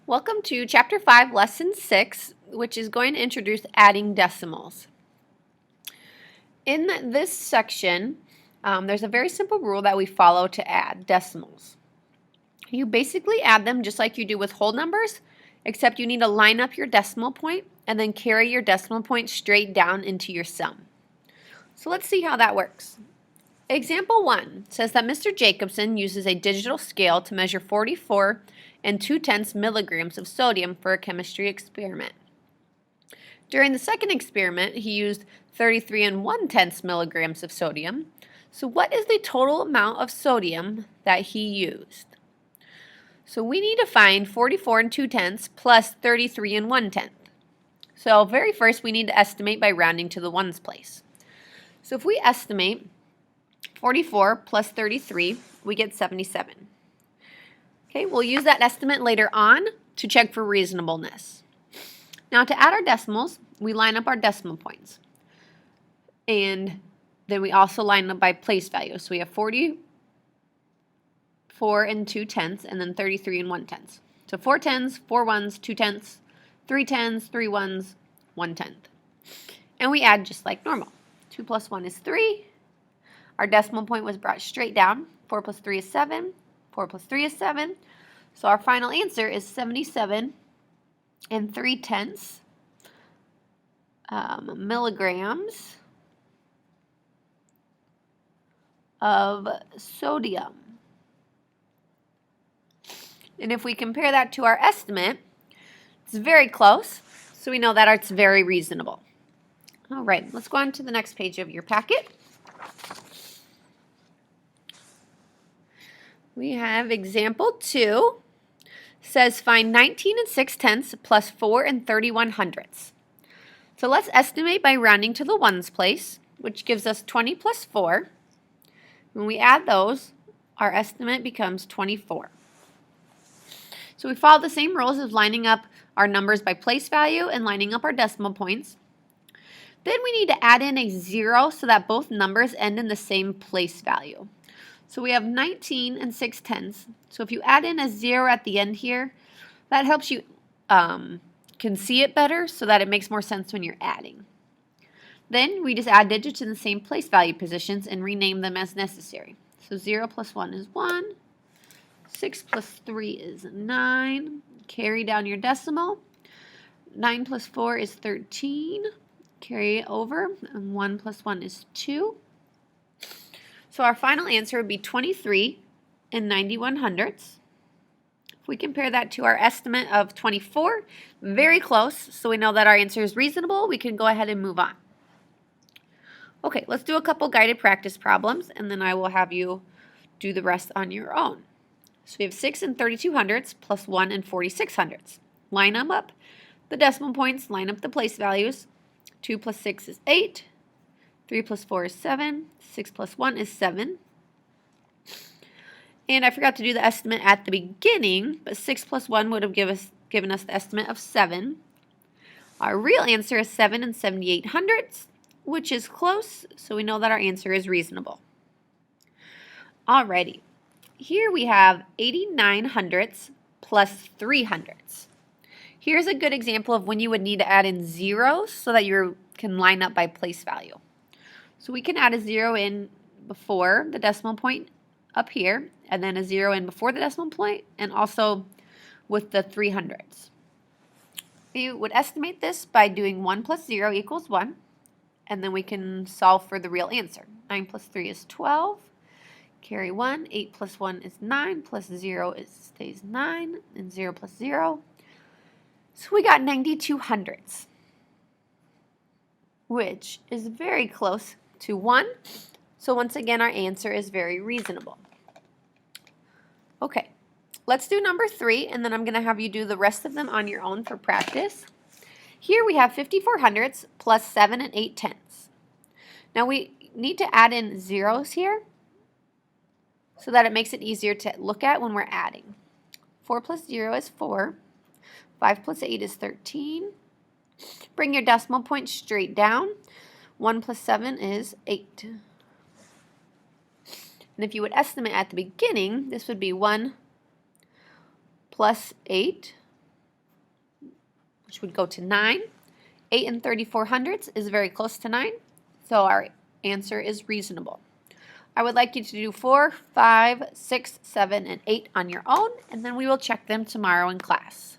Welcome to Chapter 5, Lesson 6, which is going to introduce adding decimals. In this section, there's a very simple rule that we follow to add decimals. You basically add them just like you do with whole numbers, except you need to line up your decimal point and then carry your decimal point straight down into your sum. So let's see how that works. Example 1 says that Mr. Jacobson uses a digital scale to measure 44 and 2/10 milligrams of sodium for a chemistry experiment. During the second experiment, he used 33 and 1/10 milligrams of sodium. So what is the total amount of sodium that he used? So we need to find 44 and 2/10 plus 33 and 1/10. So very first we need to estimate by rounding to the ones place. So if we estimate 44 plus 33, we get 77. Okay, we'll use that estimate later on to check for reasonableness. Now to add our decimals, we line up our decimal points. And then we also line up by place value. So we have 44 and 2/10 and then 33 and 1/10. So 4 tens, 4 ones, 2 tenths, 3 tens, 3 ones, 1/10. And we add just like normal. 2 plus 1 is 3. Our decimal point was brought straight down. 4 plus 3 is 7. 4 plus 3 is 7. So our final answer is 77 and 3/10 milligrams of sodium. And if we compare that to our estimate, it's very close, so we know that it's very reasonable. All right, let's go on to the next page of your packet. We have example 2, says find 19 and 6/10 plus 4 and 31 hundredths. So let's estimate by rounding to the ones place, which gives us 20 plus 4. When we add those, our estimate becomes 24. So we follow the same rules as lining up our numbers by place value and lining up our decimal points. Then we need to add in a 0 so that both numbers end in the same place value. So we have 19 and 6/10. So if you add in a 0 at the end here, that helps you can see it better so that it makes more sense when you're adding. Then we just add digits in the same place value positions and rename them as necessary. So 0 plus 1 is 1. 6 plus 3 is 9. Carry down your decimal. 9 plus 4 is 13. Carry it over. And 1 plus 1 is 2. So our final answer would be 23 and 91 hundredths. If we compare that to our estimate of 24, very close, so we know that our answer is reasonable, we can go ahead and move on. Okay, let's do a couple guided practice problems, and then I will have you do the rest on your own. So we have 6 and 32 hundredths plus 1 and 46 hundredths. Line them up, the decimal points, line up the place values. 2 plus 6 is 8. 3 plus 4 is 7. 6 plus 1 is 7. And I forgot to do the estimate at the beginning, but 6 plus 1 would have given us the estimate of 7. Our real answer is 7 and 78 hundredths, which is close, so we know that our answer is reasonable. Alrighty, here we have 89 hundredths plus 3 hundredths. Here's a good example of when you would need to add in zeros so that you can line up by place value. So we can add a 0 in before the decimal point up here, and then a 0 in before the decimal point, and also with the 3 hundredths. We would estimate this by doing 1 plus 0 equals 1, and then we can solve for the real answer. 9 plus 3 is 12. Carry 1. 8 plus 1 is 9, plus 0 stays 9, and 0 plus 0. So we got 92 hundredths, which is very close to 1. So once again, our answer is very reasonable. Okay, let's do number 3, and then I'm going to have you do the rest of them on your own for practice. Here we have 54 hundredths plus 7 and 8/10. Now we need to add in zeros here so that it makes it easier to look at when we're adding. 4 plus 0 is 4. 5 plus 8 is 13. Bring your decimal point straight down. 1 plus 7 is 8. And if you would estimate at the beginning, this would be 1 plus 8 which would go to 9. 8 and 34 hundredths is very close to 9, so our answer is reasonable. I would like you to do 4, 5, 6, 7, and 8 on your own, and then we will check them tomorrow in class.